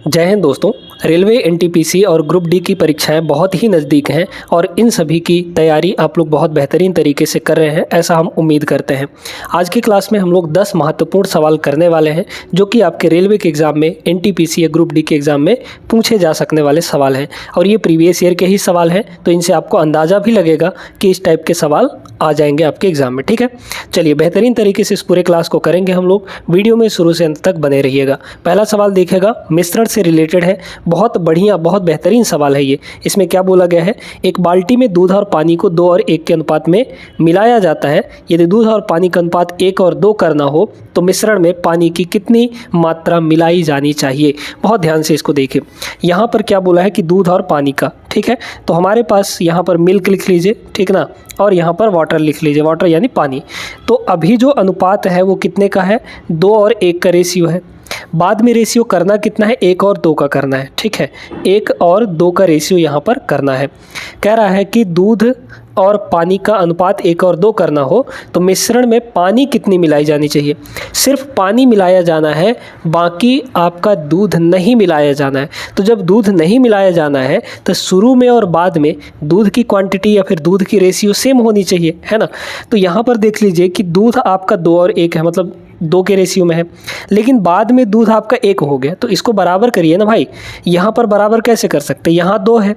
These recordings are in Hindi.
जय हिंद दोस्तों। रेलवे एनटीपीसी और ग्रुप डी की परीक्षाएं बहुत ही नज़दीक हैं और इन सभी की तैयारी आप लोग बहुत बेहतरीन तरीके से कर रहे हैं, ऐसा हम उम्मीद करते हैं। आज की क्लास में हम लोग 10 महत्वपूर्ण सवाल करने वाले हैं जो कि आपके रेलवे के एग्ज़ाम में, एनटीपीसी या ग्रुप डी के एग्ज़ाम में पूछे जा सकने वाले सवाल हैं और ये प्रीवियस ईयर के ही सवाल हैं, तो इनसे आपको अंदाज़ा भी लगेगा कि इस टाइप के सवाल आ जाएंगे आपके एग्ज़ाम में। ठीक है, चलिए बेहतरीन तरीके से इस पूरे क्लास को करेंगे हम लोग। वीडियो में शुरू से अंत तक बने रहिएगा। पहला सवाल देखिएगा, मिश्रण से रिलेटेड है। बहुत बढ़िया, बहुत बेहतरीन सवाल है ये। इसमें क्या बोला गया है, एक बाल्टी में दूध और पानी को 2 और 1 के अनुपात में मिलाया जाता है। यदि दूध और पानी का अनुपात 1 और 2 करना हो तो मिश्रण में पानी की कितनी मात्रा मिलाई जानी चाहिए। बहुत ध्यान से इसको देखें। यहाँ पर क्या बोला है कि दूध और पानी का, ठीक है, तो हमारे पास यहाँ पर मिल्क लिख लीजिए, ठीक ना, और यहाँ पर वाटर लिख लीजिए, वाटर यानी पानी। तो अभी जो अनुपात है वो कितने का है, 2 और 1 का रेशियो है। बाद में रेशियो करना कितना है, 1 और 2 का करना है। ठीक है, 1 और 2 का रेशियो यहाँ पर करना है। कह रहा है कि दूध और पानी का अनुपात 1 और 2 करना हो तो मिश्रण में पानी कितनी मिलाई जानी चाहिए। सिर्फ पानी मिलाया जाना है, बाकी आपका दूध नहीं मिलाया जाना है। तो जब दूध नहीं मिलाया जाना है तो शुरू में और बाद में दूध की क्वांटिटी या फिर दूध की रेशियो सेम होनी चाहिए, है ना। तो यहाँ पर देख लीजिए कि दूध आपका 2 और 1 है, मतलब 2 के रेशियो में है, लेकिन बाद में दूध आपका 1 हो गया, तो इसको बराबर करिए ना भाई। यहाँ पर बराबर कैसे कर सकते हैं, यहाँ 2 है,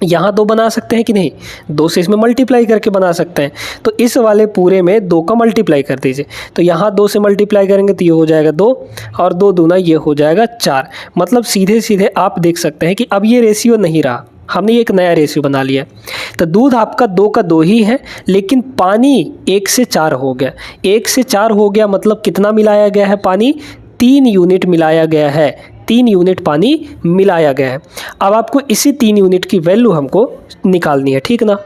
यहाँ 2 बना सकते हैं कि नहीं, 2 से इसमें मल्टीप्लाई करके बना सकते हैं। तो इस वाले पूरे में 2 का मल्टीप्लाई कर दीजिए, तो यहाँ 2 से मल्टीप्लाई करेंगे तो ये हो जाएगा 2 और 2 दूना ये हो जाएगा 4। मतलब सीधे सीधे आप देख सकते हैं कि अब ये रेशियो नहीं रहा, हमने एक नया रेशियो बना लिया। तो दूध आपका 2 का 2 ही है, लेकिन पानी 1 से 4 हो गया। 1 से 4 हो गया मतलब कितना मिलाया गया है, पानी 3 यूनिट मिलाया गया है। 3 यूनिट पानी मिलाया गया है। अब आपको इसी 3 यूनिट की वैल्यू हमको निकालनी है, ठीक ना।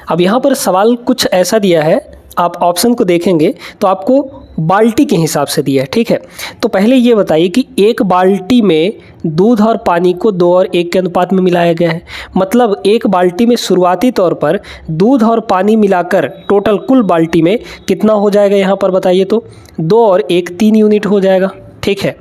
अब यहाँ पर सवाल कुछ ऐसा दिया है, आप ऑप्शन को देखेंगे तो आपको बाल्टी के हिसाब से दिया है, ठीक है। तो पहले ये बताइए कि एक बाल्टी में दूध और पानी को 2 और 1 के अनुपात में मिलाया गया है। मतलब एक बाल्टी में शुरुआती तौर पर दूध और पानी मिलाकर टोटल कुल बाल्टी में कितना हो जाएगा, यहाँ पर बताइए। तो 2 और 1 3 यूनिट हो जाएगा, ठीक है।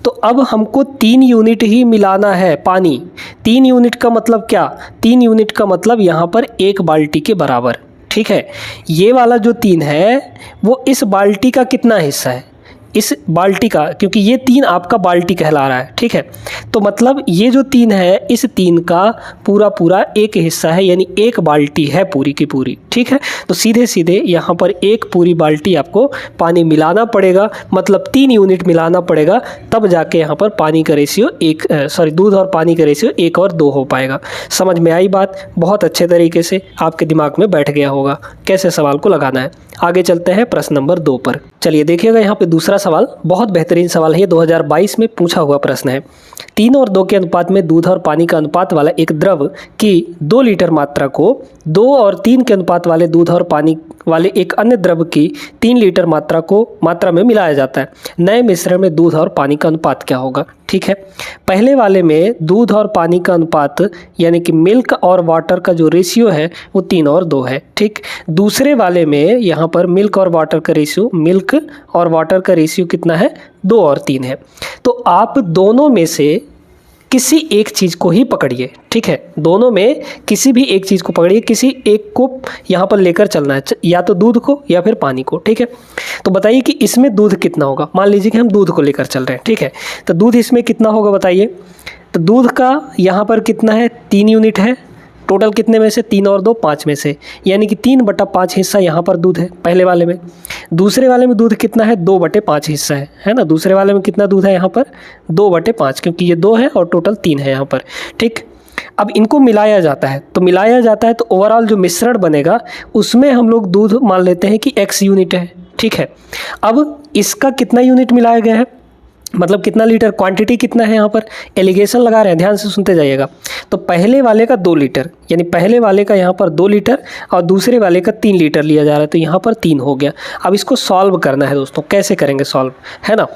तो अब हमको 3 यूनिट ही मिलाना है पानी। 3 यूनिट का मतलब क्या, 3 यूनिट का मतलब यहाँ पर 1 बाल्टी के बराबर, ठीक है। ये वाला जो 3 है वो इस बाल्टी का कितना हिस्सा है, इस बाल्टी का, क्योंकि ये 3 आपका बाल्टी कहला रहा है, ठीक है। तो मतलब ये जो 3 है, इस 3 का पूरा पूरा एक हिस्सा है, यानी 1 बाल्टी है पूरी की पूरी, ठीक है। तो सीधे सीधे यहाँ पर 1 पूरी बाल्टी आपको पानी मिलाना पड़ेगा, मतलब 3 यूनिट मिलाना पड़ेगा, तब जाके यहाँ पर पानी का रेशियो दूध और पानी का रेशियो 1 और 2 हो पाएगा। समझ में आई बात, बहुत अच्छे तरीके से आपके दिमाग में बैठ गया होगा कैसे सवाल को लगाना है। आगे चलते हैं प्रश्न नंबर 2 पर। चलिए देखिएगा, यहाँ पे दूसरा सवाल बहुत बेहतरीन सवाल है, 2022 में पूछा हुआ प्रश्न है। 3 और 2 के अनुपात में दूध और पानी का अनुपात वाला एक द्रव की 2 लीटर मात्रा को 2 और 3 के अनुपात वाले दूध और पानी वाले एक अन्य द्रव की 3 लीटर मात्रा में मिलाया जाता है। नए मिश्रण में दूध और पानी का अनुपात क्या होगा, ठीक है। पहले वाले में दूध और पानी का अनुपात यानी कि मिल्क और वाटर का जो रेशियो है वो 3 और 2 है, ठीक। दूसरे वाले में यहाँ पर मिल्क और वाटर का रेशियो कितना है, 2 और 3 है। तो आप दोनों में से किसी एक चीज़ को ही पकड़िए, ठीक है। दोनों में किसी भी एक चीज़ को पकड़िए, किसी एक को यहाँ पर लेकर चलना है, या तो दूध को या फिर पानी को, ठीक है। तो बताइए कि इसमें दूध कितना होगा। मान लीजिए कि हम दूध को लेकर चल रहे हैं, ठीक है। तो दूध इसमें कितना होगा बताइए। तो दूध का यहाँ पर कितना है, 3 यूनिट है। टोटल कितने में से, 3 और 2 5 में से, यानी कि 3/5 हिस्सा यहाँ पर दूध है पहले वाले में। दूसरे वाले में दूध कितना है, 2/5 हिस्सा है ना। दूसरे वाले में कितना दूध है यहाँ पर, 2/5, क्योंकि ये 2 है और टोटल 3 है यहाँ पर, ठीक। अब इनको मिलाया जाता है, तो ओवरऑल जो मिश्रण बनेगा उसमें हम लोग दूध मान लेते हैं कि x यूनिट है, ठीक है। अब इसका कितना यूनिट मिलाया गया है, मतलब कितना लीटर, क्वांटिटी कितना है, यहाँ पर एलिगेशन लगा रहे हैं, ध्यान से सुनते जाइएगा। तो पहले वाले का 2 लीटर, यानी पहले वाले का यहाँ पर 2 लीटर और दूसरे वाले का 3 लीटर लिया जा रहा है, तो यहाँ पर 3 हो गया। अब इसको सॉल्व करना है दोस्तों, कैसे करेंगे सॉल्व, है ना।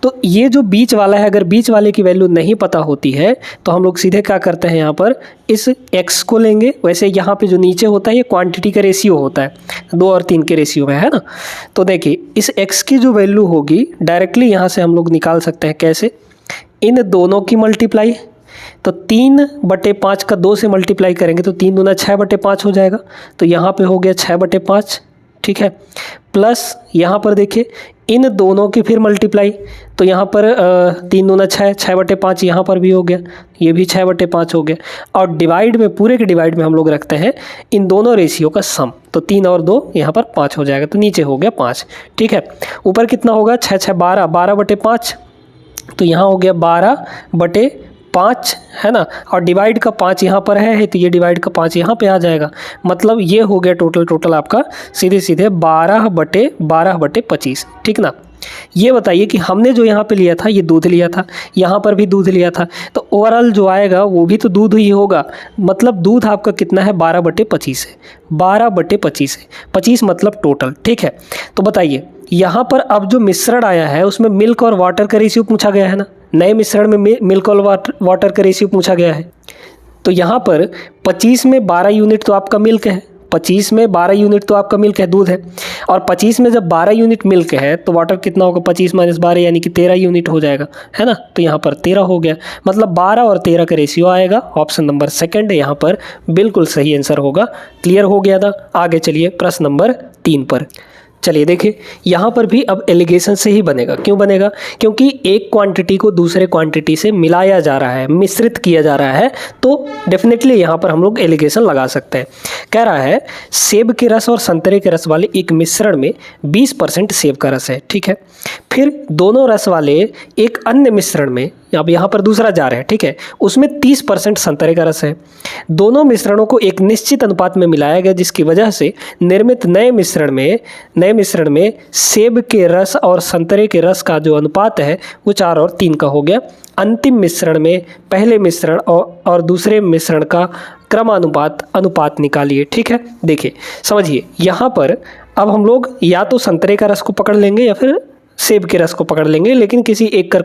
तो ये जो बीच वाला है, अगर बीच वाले की वैल्यू नहीं पता होती है तो हम लोग सीधे क्या करते हैं, यहाँ पर इस x को लेंगे। वैसे यहाँ पे जो नीचे होता है ये क्वांटिटी का रेशियो होता है, 2 और 3 के रेशियो में, है ना। तो देखिए इस x की जो वैल्यू होगी डायरेक्टली यहाँ से हम लोग निकाल सकते हैं, कैसे, इन दोनों की मल्टीप्लाई, तो 3/5 का 2 से मल्टीप्लाई करेंगे तो 3 दूना 6/5 हो जाएगा, तो यहाँ पे हो गया 6/5, ठीक है। प्लस यहाँ पर देखिए इन दोनों की फिर मल्टीप्लाई, तो यहाँ पर 3 दूना 6, 6/5 यहाँ पर भी हो गया, ये भी 6/5 हो गया। और डिवाइड में, पूरे के डिवाइड में हम लोग रखते हैं इन दोनों रेशियो का सम, तो 3 और 2 यहाँ पर 5 हो जाएगा, तो नीचे हो गया 5, ठीक है। ऊपर कितना होगा, 6 6 12, 12/5, तो यहाँ हो गया 12/5, है ना। और डिवाइड का 5 यहाँ पर है तो ये डिवाइड का 5 यहाँ पे आ जाएगा, मतलब ये हो गया टोटल आपका सीधे सीधे 12/25, ठीक ना। ये बताइए कि हमने जो यहाँ पे लिया था ये दूध लिया था, यहाँ पर भी दूध लिया था, तो ओवरऑल जो आएगा वो भी तो दूध ही होगा, मतलब दूध आपका कितना है 12/25 है, 12/25 है, 25 मतलब टोटल, ठीक है। तो बताइए यहाँ पर अब जो मिश्रण आया है उसमें मिल्क और वाटर का रेशियो पूछा गया है ना, नए मिश्रण में मिल्क और वाटर का रेशियो पूछा गया है। तो यहाँ पर 25 में 12 यूनिट तो आपका मिल्क है, 25 में 12 यूनिट तो आपका मिल्क है, दूध है, और 25 में जब 12 यूनिट मिल्क है तो वाटर कितना होगा, 25 - 12 यानी कि 13 यूनिट हो जाएगा, है ना। तो यहाँ पर 13 हो गया, मतलब 12 और 13 का रेशियो आएगा। ऑप्शन नंबर सेकंड यहाँ पर बिल्कुल सही आंसर होगा। क्लियर हो गया था। आगे चलिए प्रश्न नंबर 3 पर। चलिए देखिए यहाँ पर भी अब एलिगेशन से ही बनेगा। क्यों बनेगा, क्योंकि एक क्वांटिटी को दूसरे क्वांटिटी से मिलाया जा रहा है, मिश्रित किया जा रहा है, तो डेफिनेटली यहाँ पर हम लोग एलिगेशन लगा सकते हैं। कह रहा है सेब के रस और संतरे के रस वाले एक मिश्रण में 20% सेब का रस है, ठीक है। फिर दोनों रस वाले एक अन्य मिश्रण में, अब यहाँ पर दूसरा जार है, ठीक है, उसमें 30% संतरे का रस है। दोनों मिश्रणों को एक निश्चित अनुपात में मिलाया गया, जिसकी वजह से निर्मित नए मिश्रण में सेब के रस और संतरे के रस का जो अनुपात है वो 4 और 3 का हो गया। अंतिम मिश्रण में पहले मिश्रण और दूसरे मिश्रण का अनुपात निकालिए, ठीक है। देखिए समझिए, यहाँ पर अब हम लोग या तो संतरे का रस को पकड़ लेंगे या फिर सेब के रस को पकड़ लेंगे, लेकिन किसी एक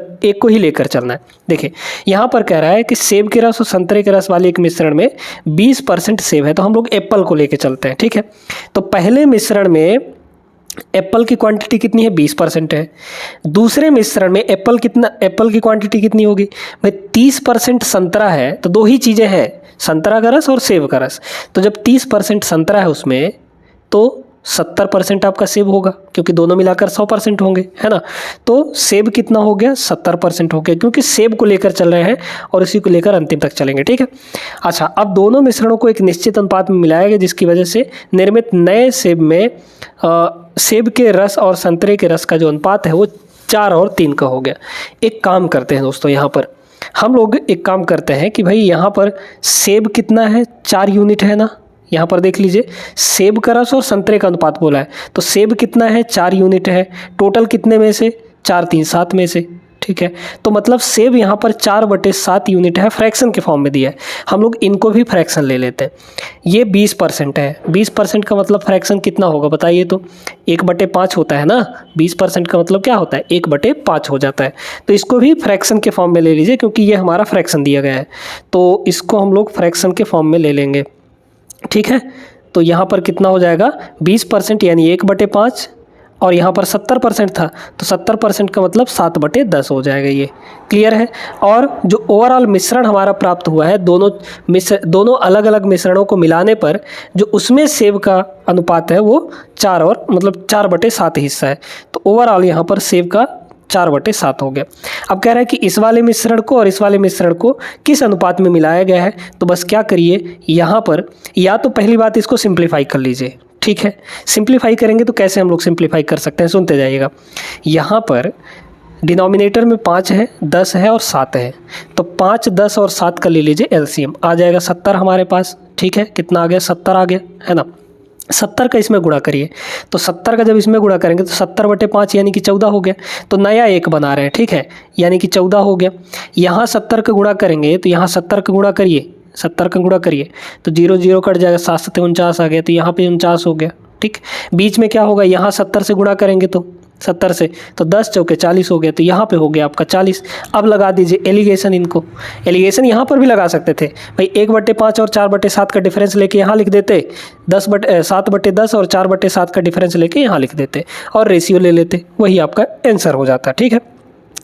को ही लेकर चलना है। देखिए यहाँ पर कह रहा है कि सेब के रस और संतरे के रस वाले एक मिश्रण में 20% सेब है, तो हम लोग एप्पल को लेकर चलते हैं, ठीक है। तो पहले मिश्रण में एप्पल की क्वांटिटी कितनी है, 20% है। दूसरे मिश्रण में एप्पल की क्वांटिटी कितनी होगी भाई, 30% संतरा है, तो दो ही चीज़ें हैं, संतरा का रस और सेब का रस। तो जब 30% संतरा है उसमें, तो 70% आपका सेब होगा, क्योंकि दोनों मिलाकर 100% होंगे, है ना। तो सेब कितना हो गया, 70% हो गया, क्योंकि सेब को लेकर चल रहे हैं और इसी को लेकर अंतिम तक चलेंगे, ठीक है। अच्छा, अब दोनों मिश्रणों को एक निश्चित अनुपात में मिलाया गया, जिसकी वजह से निर्मित नए सेब में सेब के रस और संतरे के रस का जो अनुपात है वो 4 और 3 का हो गया। एक काम करते हैं दोस्तों, यहाँ पर हम लोग एक काम करते हैं कि भाई यहाँ पर सेब कितना है, 4 यूनिट है ना। यहाँ पर देख लीजिए, सेब का रस और संतरे का अनुपात बोला है, तो सेब कितना है, 4 यूनिट है। टोटल कितने में से, 4 3 7 में से, ठीक है। तो मतलब सेब यहाँ पर 4/7 यूनिट है, फ्रैक्शन के फॉर्म में दिया है। हम लोग इनको भी फ्रैक्शन ले लेते हैं। ये 20% है, 20% का मतलब फ्रैक्शन कितना होगा बताइए तो, 1/5 होता है ना। 20% का मतलब क्या होता है, 1/5 हो जाता है। तो इसको भी फ्रैक्शन के फॉर्म में ले लीजिए, क्योंकि ये हमारा फ्रैक्शन दिया गया है, तो इसको हम लोग फ्रैक्शन के फॉर्म में ले लेंगे, ठीक है। तो यहाँ पर कितना हो जाएगा, 20% यानी 1/5, और यहाँ पर 70% था, तो 70% का मतलब 7/10 हो जाएगा। ये क्लियर है। और जो ओवरऑल मिश्रण हमारा प्राप्त हुआ है, दोनों अलग अलग मिश्रणों को मिलाने पर जो उसमें सेब का अनुपात है वो 4/7 हिस्सा है। तो ओवरऑल यहाँ पर सेब का 4/7 हो गया। अब कह रहा है कि इस वाले मिश्रण को और इस वाले मिश्रण को किस अनुपात में मिलाया गया है, तो बस क्या करिए, यहाँ पर या तो पहली बात इसको सिंप्लीफाई कर लीजिए, ठीक है। सिंप्लीफाई करेंगे तो कैसे हम लोग सिंप्लीफाई कर सकते हैं, सुनते जाइएगा। यहाँ पर डिनोमिनेटर में 5 है, 10 है और 7 है, तो 5, 10 और 7 का ले लीजिए एलसीएम, आ जाएगा 70 हमारे पास, ठीक है। कितना आ गया, 70 आ गया, है ना। 70 का इसमें गुणा करिए, तो 70 का जब इसमें गुणा करेंगे तो 70/5 यानी कि 14 हो गया। तो नया एक बना रहे हैं, ठीक है, यानी कि 14 हो गया। यहाँ 70 का गुणा करेंगे तो यहाँ 70 का गुणा करिए, 70 का गुणा करिए तो 0 0 कट जाएगा, 7 7 49 आ गया, तो यहाँ पे 49 हो गया, ठीक। बीच में क्या होगा, यहाँ 70 से गुणा करेंगे तो 70 से, तो 10 चौके 40 हो गया, तो यहाँ पे हो गया आपका 40। अब लगा दीजिए एलिगेशन, इनको एलिगेशन यहाँ पर भी लगा सकते थे भाई, 1/5 और 4/7 का डिफरेंस लेके यहाँ लिख देते, 7/10 और 4/7 का डिफरेंस लेके यहाँ लिख देते और रेशियो ले लेते, वही आपका आंसर हो जाता, ठीक है।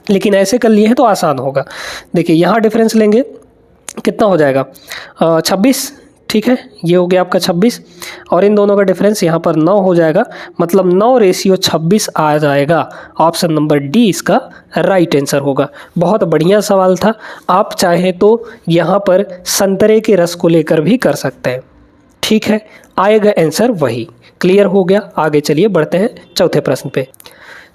लेकिन ऐसे कर लिए हैं तो आसान होगा। देखिए यहाँ डिफरेंस लेंगे, कितना हो जाएगा 26, ठीक है, ये हो गया आपका 26 और इन दोनों का डिफरेंस यहाँ पर 9 हो जाएगा, मतलब 9:26 आ जाएगा। ऑप्शन नंबर डी इसका राइट आंसर होगा। बहुत बढ़िया सवाल था। आप चाहें तो यहाँ पर संतरे के रस को लेकर भी कर सकते हैं, ठीक है, आएगा आंसर वही। क्लियर हो गया। आगे चलिए बढ़ते हैं चौथे प्रश्न पे।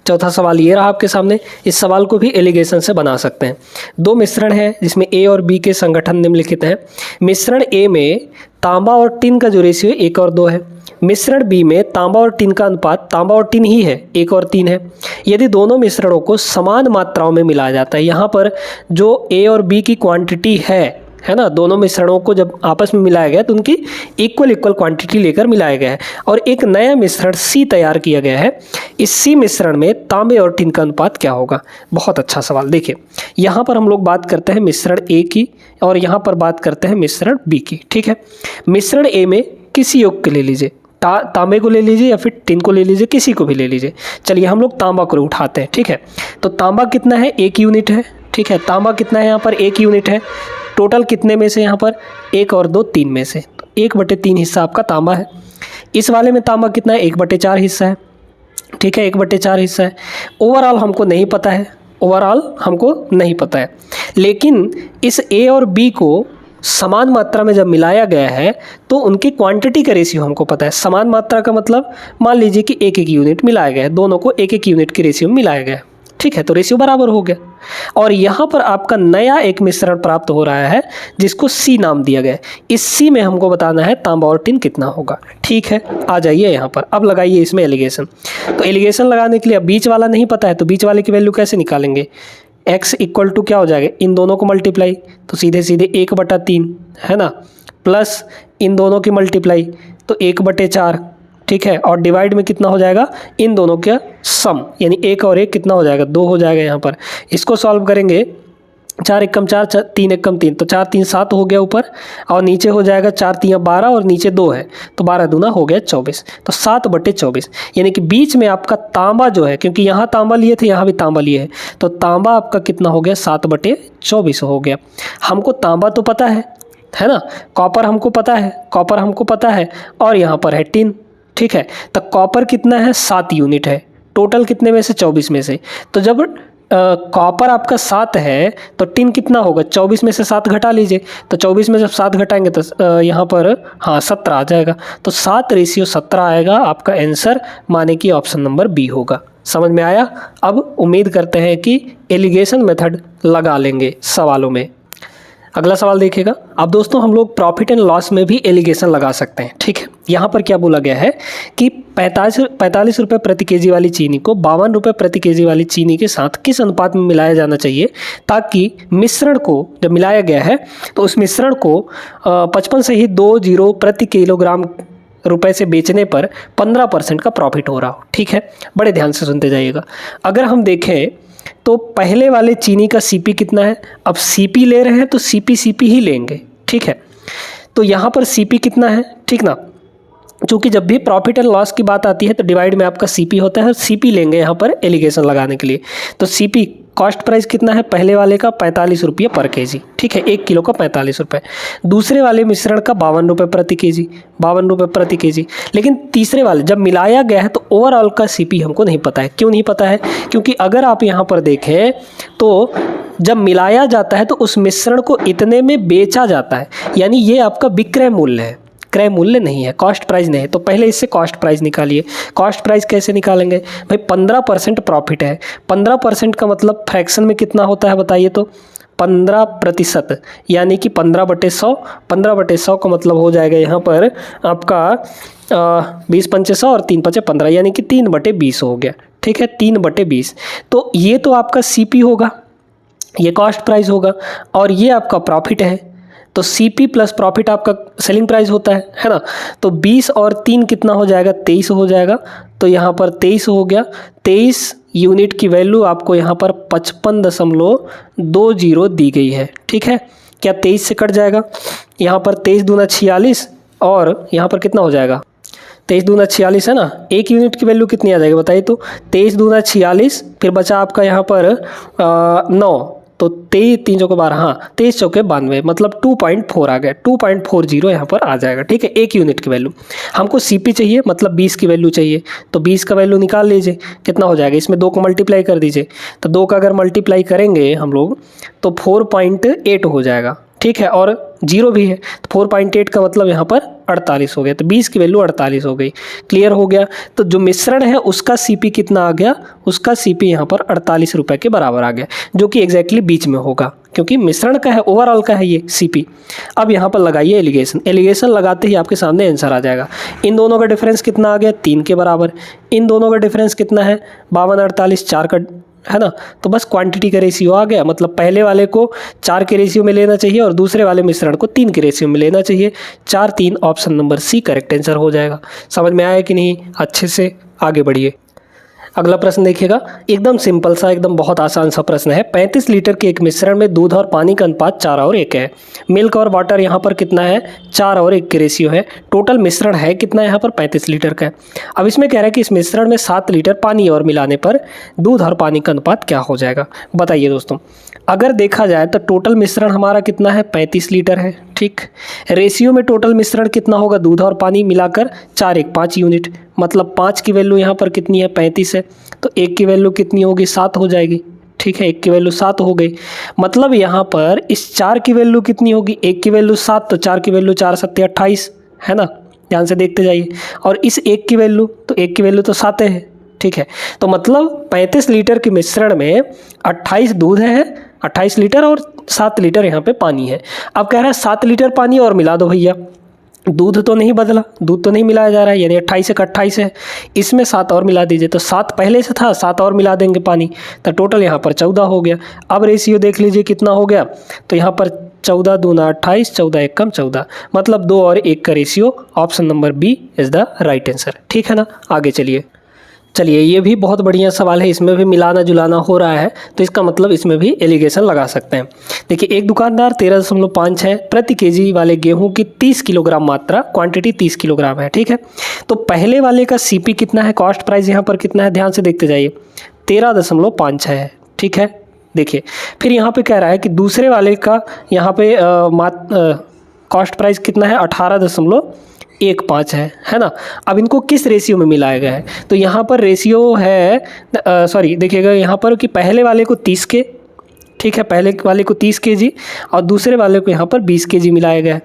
चौथा सवाल ये रहा आपके सामने। इस सवाल को भी एलिगेशन से बना सकते हैं। दो मिश्रण है जिसमें ए और बी के संगठन निम्नलिखित हैं। मिश्रण ए में तांबा और टिन का जो रेशियो 1 और 2 है। मिश्रण बी में तांबा और टिन का अनुपात तांबा और टिन ही है, 1 और 3 है। यदि दोनों मिश्रणों को समान मात्राओं में मिलाया जाता है, यहाँ पर जो ए और बी की क्वांटिटी है ना, दोनों मिश्रणों को जब आपस में मिलाया गया तो उनकी इक्वल क्वांटिटी लेकर मिलाया गया है और एक नया मिश्रण सी तैयार किया गया है। इस सी मिश्रण में तांबे और टिन का अनुपात क्या होगा? बहुत अच्छा सवाल। देखिए यहाँ पर हम लोग बात करते हैं मिश्रण ए की और यहाँ पर बात करते हैं मिश्रण बी की, ठीक है। मिश्रण ए में किसी योग के ले लीजिए, तांबे को ले लीजिए या फिर टिन को ले लीजिए, किसी को भी ले लीजिए। चलिए हम लोग तांबा को उठाते हैं, ठीक है। तो तांबा कितना है? 1 यूनिट है, ठीक है। तांबा कितना है यहाँ पर? 1 यूनिट है। टोटल कितने में से यहाँ पर? 1 और 2 3 में से, तो 1/3 हिस्सा आपका तांबा है। इस वाले में तांबा कितना है? 1/4 हिस्सा है, ठीक है, 1/4 हिस्सा है। ओवरऑल हमको नहीं पता है, ओवरऑल हमको नहीं पता है, लेकिन इस ए और बी को समान मात्रा में जब मिलाया गया है तो उनकी क्वांटिटी का रेशियो हमको पता है। समान मात्रा का मतलब मान लीजिए कि 1-1 यूनिट मिलाया गया है, दोनों को 1-1 यूनिट के रेशियो में मिलाया गया है, ठीक है, तो रेशियो बराबर हो गया। और यहाँ पर आपका नया एक मिश्रण प्राप्त हो रहा है जिसको सी नाम दिया गया है। इस सी में हमको बताना है तांबा और टिन कितना होगा, ठीक है। आ जाइए यहाँ पर, अब लगाइए इसमें एलिगेशन। तो एलिगेशन लगाने के लिए अब बीच वाला नहीं पता है तो बीच वाले की वैल्यू कैसे निकालेंगे? x इक्वल टू क्या हो जाएगा? इन दोनों को मल्टीप्लाई, तो सीधे सीधे 1/3 है ना, प्लस इन दोनों की मल्टीप्लाई तो 1/4, ठीक है, और डिवाइड में कितना हो जाएगा? इन दोनों का सम, यानी 1 और 1 कितना हो जाएगा? 2 हो जाएगा यहाँ पर। इसको सॉल्व करेंगे, 4 एकम 4, 3 एकम 3, तो 4 3 7 हो गया ऊपर, और नीचे हो जाएगा 4 3 12 और नीचे 2 है तो 12 दूना हो गया 24, तो 7/24। यानी कि बीच में आपका तांबा जो है, क्योंकि यहाँ तांबा लिए थे यहाँ भी तांबा लिए है, तो तांबा आपका कितना हो गया? 7/24 हो गया। हमको तांबा तो पता है ना, कॉपर हमको पता है, कॉपर हमको पता है, और यहाँ पर है टिन, ठीक है। तो कॉपर कितना है? 7 यूनिट है, टोटल कितने में से? 24 में से। तो जब कॉपर आपका 7 है तो टिन कितना होगा? 24 में से 7 घटा लीजिए, तो 24 में जब 7 घटाएंगे तो यहाँ पर 17 आ जाएगा, तो 7:17 आएगा आपका आंसर, माने कि ऑप्शन नंबर बी होगा। समझ में आया? अब उम्मीद करते हैं कि एलिगेशन मेथड लगा लेंगे सवालों में। अगला सवाल देखिएगा। अब दोस्तों हम लोग प्रॉफिट एंड लॉस में भी एलिगेशन लगा सकते हैं, ठीक है। यहाँ पर क्या बोला गया है कि 45 रुपये प्रति केजी वाली चीनी को 52 रुपये प्रति केजी वाली चीनी के साथ किस अनुपात में मिलाया जाना चाहिए ताकि मिश्रण को जब मिलाया गया है तो उस मिश्रण को 55.20 प्रति किलोग्राम रुपए से बेचने पर 15% का प्रॉफिट हो रहा हो, ठीक है। बड़े ध्यान से सुनते जाइएगा। अगर हम देखें तो पहले वाले चीनी का सीपी कितना है? अब सीपी ले रहे हैं तो सीपी ही लेंगे, ठीक है। तो यहाँ पर सीपी कितना है, ठीक ना, चूँकि जब भी प्रॉफिट एंड लॉस की बात आती है तो डिवाइड में आपका सीपी होता है और सीपी लेंगे यहाँ पर एलिगेशन लगाने के लिए। तो सीपी कॉस्ट प्राइस कितना है? पहले वाले का 45 रुपये पर केजी, ठीक है, 1 किलो का 45 रुपये। दूसरे वाले मिश्रण का 52 रुपये प्रति केजी, 52 रुपये प्रति केजी। लेकिन तीसरे वाले जब मिलाया गया है तो ओवरऑल का सीपी हमको नहीं पता है। क्यों नहीं पता है? क्योंकि अगर आप यहाँ पर देखें तो जब मिलाया जाता है तो उस मिश्रण को इतने में बेचा जाता है, यानी ये आपका विक्रय मूल्य है, क्रय मूल्य नहीं है, कॉस्ट प्राइस नहीं है। तो पहले इससे कॉस्ट प्राइस निकालिए। कॉस्ट प्राइस कैसे निकालेंगे भाई? 15% प्रॉफिट है, 15% का मतलब फ्रैक्शन में कितना होता है बताइए तो? 15%, यानी कि 15/100। 15/100 का मतलब हो जाएगा यहाँ पर आपका 20×5 और 3×5 यानी कि 3/20 हो गया, ठीक है, 3/20। तो ये तो आपका सीपी होगा, ये कॉस्ट प्राइस होगा, और ये आपका प्रॉफिट है। तो सीपी प्लस प्रॉफिट आपका सेलिंग प्राइस होता है ना। तो 20 और 3 कितना हो जाएगा? 23 हो जाएगा। तो यहाँ पर 23 हो गया। 23 यूनिट की वैल्यू आपको यहाँ पर 55.20 दी गई है, ठीक है। क्या 23 से कट जाएगा? यहाँ पर 23 दूना 46 और यहाँ पर कितना हो जाएगा? 23 दूना 46 है ना, 1 यूनिट की वैल्यू कितनी आ जाएगी बताइए तो, 23 दूना 46, फिर बचा आपका यहाँ पर 9, तो 23 3 चौके 12, हाँ 23 चौके 92, मतलब 2.4 आ गया, 2.40 यहाँ पर आ जाएगा। ठीक है, 1 यूनिट की वैल्यू। हमको CP चाहिए, मतलब 20 की वैल्यू चाहिए, तो 20 का वैल्यू निकाल लीजिए, कितना हो जाएगा, इसमें 2 को मल्टीप्लाई कर दीजिए, तो 2 का अगर मल्टीप्लाई करेंगे हम लोग तो 4.8 हो जाएगा। ठीक है, और 0 भी है, तो 4.8 का मतलब यहाँ पर 48 हो गया, तो 20 की वैल्यू 48 हो गई। क्लियर हो गया। तो जो मिश्रण है उसका CP कितना आ गया, उसका CP यहाँ पर 48 रुपये के बराबर आ गया, जो कि एग्जैक्टली बीच में होगा, क्योंकि मिश्रण का है, ओवरऑल का है ये CP। अब यहाँ पर लगाइए एलिगेशन, एलिगेशन लगाते ही आपके सामने आंसर आ जाएगा। इन दोनों का डिफरेंस कितना आ गया, 3 के बराबर। इन दोनों का डिफरेंस कितना है, 52 48, 4 का है ना, तो बस क्वांटिटी का रेशियो आ गया, मतलब पहले वाले को 4 के रेशियो में लेना चाहिए और दूसरे वाले मिश्रण को 3 के रेशियो में लेना चाहिए। 4 3, option number C correct answer हो जाएगा। समझ में आया कि नहीं, अच्छे से आगे बढ़िए। अगला प्रश्न देखिएगा, एकदम सिंपल सा, एकदम बहुत आसान सा प्रश्न है। 35 लीटर के एक मिश्रण में दूध और पानी का अनुपात 4 और 1 है। मिल्क और वाटर यहाँ पर कितना है, 4 और 1 के रेशियो है। टोटल मिश्रण है कितना, यहाँ पर 35 लीटर का है। अब इसमें कह रहा है कि इस मिश्रण में 7 लीटर पानी और मिलाने पर दूध और पानी का अनुपात क्या हो जाएगा। बताइए दोस्तों, अगर देखा जाए तो टोटल मिश्रण हमारा कितना है, 35 लीटर है। ठीक, रेशियो में टोटल मिश्रण कितना होगा, दूध और पानी मिलाकर 4 1 5 यूनिट, मतलब 5 की वैल्यू यहाँ पर कितनी है, 35 है, तो 1 की वैल्यू कितनी होगी, 7 हो जाएगी। ठीक है, 1 की वैल्यू 7 हो गई, मतलब यहाँ पर इस 4 की वैल्यू कितनी होगी, 1 की वैल्यू 7, तो 4 की वैल्यू 4 7 28 है ना, ध्यान से देखते जाइए। और इस 1 की वैल्यू, तो 1 की वैल्यू तो 7 है। ठीक है, तो मतलब 35 लीटर के मिश्रण में 28 दूध है, 28 लीटर और 7 लीटर यहाँ पे पानी है। अब कह रहा है 7 लीटर पानी और मिला दो भैया, दूध तो नहीं बदला, दूध तो नहीं मिलाया जा रहा है, यानी 28 का 28 है, इसमें 7 और मिला दीजिए, तो 7 पहले से था, 7 और मिला देंगे पानी, तो टोटल यहाँ पर 14 हो गया। अब रेशियो देख लीजिए कितना हो गया, तो यहाँ पर 14 दूना 28, 14 1 कम 14, मतलब 2 और 1 का ratio, option number B is the right answer. ठीक है ना, आगे चलिए। ये भी बहुत बढ़िया सवाल है, इसमें भी मिलाना जुलाना हो रहा है, तो इसका मतलब इसमें भी एलिगेशन लगा सकते हैं। देखिए, एक दुकानदार 13.5 है प्रति केजी वाले गेहूं की 30 किलोग्राम मात्रा, क्वांटिटी 30 किलोग्राम है। ठीक है, तो पहले वाले का CP कितना है, कॉस्ट प्राइस यहाँ पर कितना है, ध्यान से देखते जाइए, 13.5 है। ठीक है, देखिए फिर यहाँ पे कह रहा है कि दूसरे वाले का यहाँ पे कॉस्ट प्राइस कितना है, 18.15 है ना। अब इनको किस रेशियो में मिलाया गया है, तो यहाँ पर रेशियो है, सॉरी देखिएगा यहाँ पर कि पहले वाले को 30 के, ठीक है, पहले वाले को 30 kg और दूसरे वाले को यहाँ पर 20 kg मिलाया गया है।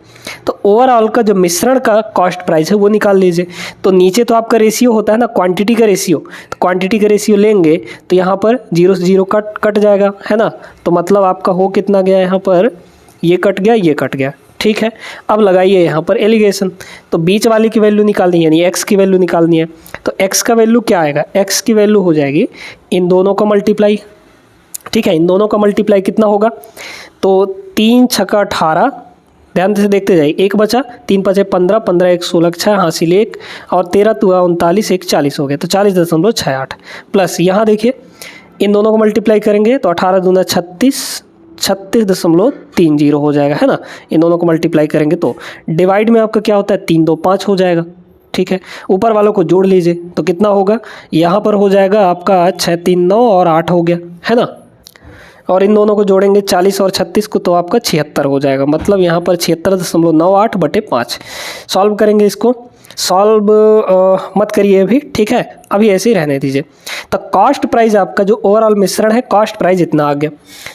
तो ओवरऑल का जो मिश्रण का कॉस्ट प्राइस है वो निकाल लीजिए। तो नीचे तो आपका रेशियो होता है ना, क्वांटिटी का रेशियो, तो क्वांटिटी का रेशियो लेंगे तो यहाँ पर 0 से 0 कट जाएगा, है ना, तो मतलब आपका हो कितना गया, यहाँ पर ये कट गया, ये कट गया। ठीक है, अब लगाइए यहाँ पर एलिगेशन, तो बीच वाले की वैल्यू निकालनी है, यानी x की वैल्यू निकालनी है। तो x का वैल्यू क्या आएगा, x की वैल्यू हो जाएगी इन दोनों का मल्टीप्लाई। ठीक है, इन दोनों का मल्टीप्लाई कितना होगा, तो 3 6 18, ध्यान से देखते जाइए, 1 बचा, 3 5 15, 15 1 16, 6 हासिल 1 और 13 2 39, 1 40 हो गया, तो 40.68 प्लस यहाँ देखिए इन दोनों को मल्टीप्लाई करेंगे तो 18 दूना 36, 36.30 हो जाएगा, है ना। इन दोनों को मल्टीप्लाई करेंगे तो डिवाइड में आपका क्या होता है, 3 2 5 हो जाएगा। ठीक है, ऊपर वालों को जोड़ लीजिए तो कितना होगा, यहाँ पर हो जाएगा आपका 6 3 9 और 8 हो गया, है ना। और इन दोनों को जोड़ेंगे 40 और 36 को तो आपका 76 हो जाएगा, मतलब यहाँ पर 76.98 बटे 5। सॉल्व करेंगे इसको, सॉल्व मत करिए अभी, ठीक है, अभी ऐसे ही रहने दीजिए। तो कॉस्ट प्राइस आपका जो ओवरऑल मिश्रण है, कॉस्ट प्राइस इतना आ गया।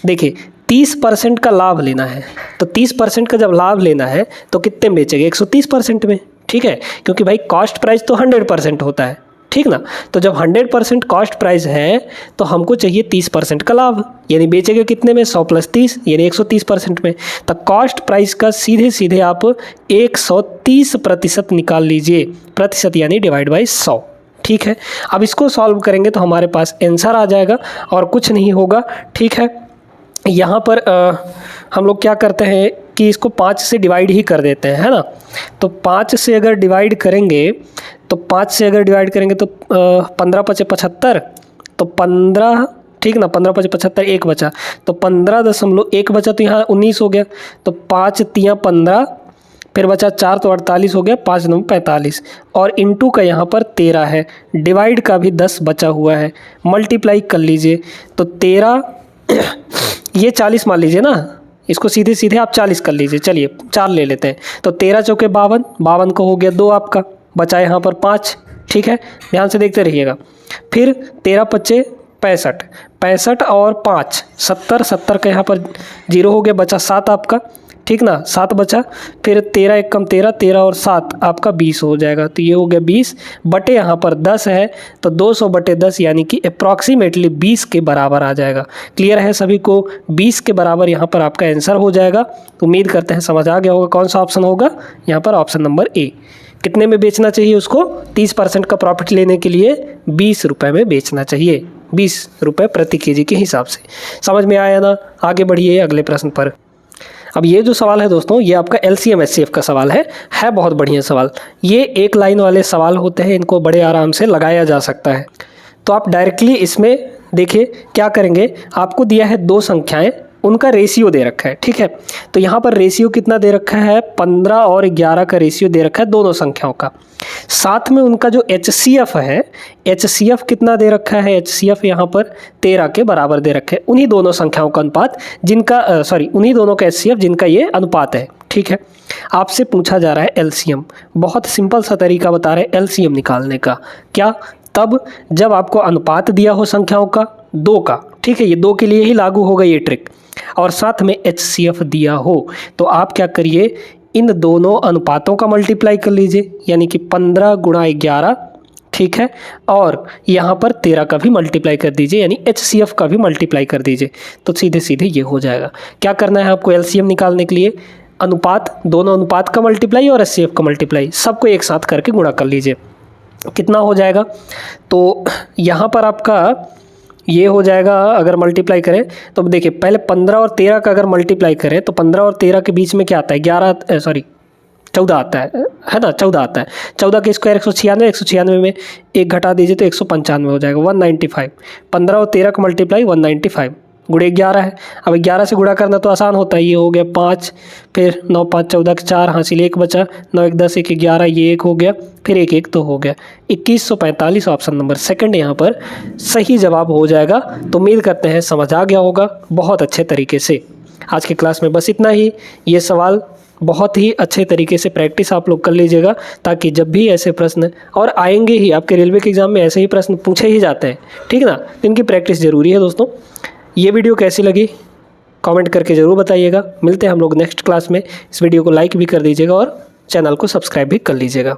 देखिए 30% का लाभ लेना है, तो 30% का जब लाभ लेना है तो कितने में बेचेंगे, 130% में। ठीक है, क्योंकि भाई कॉस्ट प्राइस तो 100% होता है, ठीक ना। तो जब 100% कॉस्ट प्राइस है तो हमको चाहिए 30% का लाभ, यानी बेचेंगे कितने में, 100 + 30 यानी 130% में। तो कॉस्ट प्राइस का सीधे सीधे आप 130% निकाल लीजिए, प्रतिशत यानी डिवाइड बाई 100। ठीक है, अब इसको सॉल्व करेंगे तो हमारे पास आंसर आ जाएगा और कुछ नहीं होगा। ठीक है, यहाँ पर हम लोग क्या करते हैं कि इसको 5 से डिवाइड ही कर देते हैं, है ना। तो 5 से अगर डिवाइड करेंगे तो 5 से अगर डिवाइड करेंगे तो 15 × 5 = 75, तो 15, ठीक ना, 15 × 5 = 75, 1 बचा, तो 15.1 बचा, तो यहाँ 19 हो गया, तो 5 × 3 = 15, फिर बचा 4 तो 48 हो गया, 5 9 45 और इंटू का यहाँ पर 13 है, डिवाइड का भी 10 बचा हुआ है, मल्टीप्लाई कर लीजिए तो 13 ये 40 मान लीजिए ना, इसको सीधे सीधे आप 40 कर लीजिए। चलिए 4 ले लेते हैं, तो 13 चौके 52, 52 को हो गया 2 आपका, बचा यहाँ पर 5। ठीक है, ध्यान से देखते रहिएगा। फिर 13 पच्चे 65, 65 और 5 70, 70 का यहाँ पर 0 हो गया, बचा 7 आपका। ठीक ना, 7 बचा। फिर 13 एक कम 13, 13 और 7 आपका 20 हो जाएगा, तो ये हो गया 20 बटे यहाँ पर 10 है, तो 200 बटे 10 यानी कि अप्रॉक्सीमेटली 20 के बराबर आ जाएगा। क्लियर है सभी को? 20 के बराबर यहाँ पर आपका आंसर हो जाएगा। तो उम्मीद करते हैं समझ आ गया होगा कौन सा ऑप्शन होगा यहाँ पर, ऑप्शन नंबर ए। कितने में बेचना चाहिए उसको? 30% का प्रॉफिट लेने के लिए 20 रुपये में बेचना चाहिए, 20 रुपये प्रति केजी के हिसाब से। समझ में आया ना? आगे बढ़िए अगले प्रश्न पर। अब ये जो सवाल है दोस्तों, ये आपका LCM HCF का सवाल है बहुत बढ़िया सवाल। ये एक लाइन वाले सवाल होते हैं, इनको बड़े आराम से लगाया जा सकता है। तो आप डायरेक्टली इसमें देखिए क्या करेंगे, आपको दिया है 2 संख्याएं, उनका रेशियो दे रखा है। ठीक है, तो यहाँ पर रेशियो कितना दे रखा है? 15 और 11 का रेशियो दे रखा है दोनों संख्याओं का। साथ में उनका जो HCF है, HCF कितना दे रखा है? HCF यहाँ पर 13 के बराबर दे रखे हैं, उन्हीं दोनों संख्याओं का अनुपात जिनका उन्हीं दोनों का HCF जिनका ये अनुपात है। ठीक है, आपसे पूछा जा रहा है LCM। बहुत सिंपल सा तरीका बता रहे हैं LCM निकालने का। क्या? तब जब आपको अनुपात दिया हो संख्याओं का 2 का, ठीक है, ये 2 के लिए ही लागू होगा ये ट्रिक, और साथ में HCF दिया हो, तो आप क्या करिए, इन दोनों अनुपातों का मल्टीप्लाई कर लीजिए, यानी कि 15 गुणा 11, ठीक है, और यहाँ पर 13 का भी मल्टीप्लाई कर दीजिए, यानी HCF का भी मल्टीप्लाई कर दीजिए, तो सीधे सीधे ये हो जाएगा। क्या करना है आपको LCM निकालने के लिए? अनुपात, दोनों अनुपात का मल्टीप्लाई और HCF का मल्टीप्लाई, सबको एक साथ करके गुणा कर लीजिए। कितना हो जाएगा? तो यहाँ पर आपका ये हो जाएगा, अगर मल्टीप्लाई करें तो देखिए, पहले 15 और 13 का अगर मल्टीप्लाई करें तो 15 और 13 के बीच में क्या आता है? 14 आता है ना, 14 आता है। 14 के स्क्वायर 196, 196 में 1 घटा दीजिए तो 195 हो जाएगा, 195। 15 और 13 का मल्टीप्लाई 195 गुणे 11 है। अब 11 से गुणा करना तो आसान होता है, ये हो गया 5, फिर 9 5 14 के 4 हासिल 1 बचा, 9 1 10 1 11, ये 1 हो गया, फिर 1 1 तो हो गया 2145। ऑप्शन नंबर सेकंड यहाँ पर सही जवाब हो जाएगा। तो उम्मीद करते हैं समझ आ गया होगा बहुत अच्छे तरीके से। आज की क्लास में बस इतना ही। ये सवाल बहुत ही अच्छे तरीके से प्रैक्टिस आप लोग कर लीजिएगा, ताकि जब भी ऐसे प्रश्न, और आएंगे ही आपके रेलवे के एग्ज़ाम में ऐसे ही प्रश्न पूछे ही जाते हैं, ठीक ना, तो इनकी प्रैक्टिस ज़रूरी है दोस्तों। ये वीडियो कैसी लगी कमेंट करके ज़रूर बताइएगा। मिलते हैं हम लोग नेक्स्ट क्लास में। इस वीडियो को लाइक भी कर दीजिएगा और चैनल को सब्सक्राइब भी कर लीजिएगा।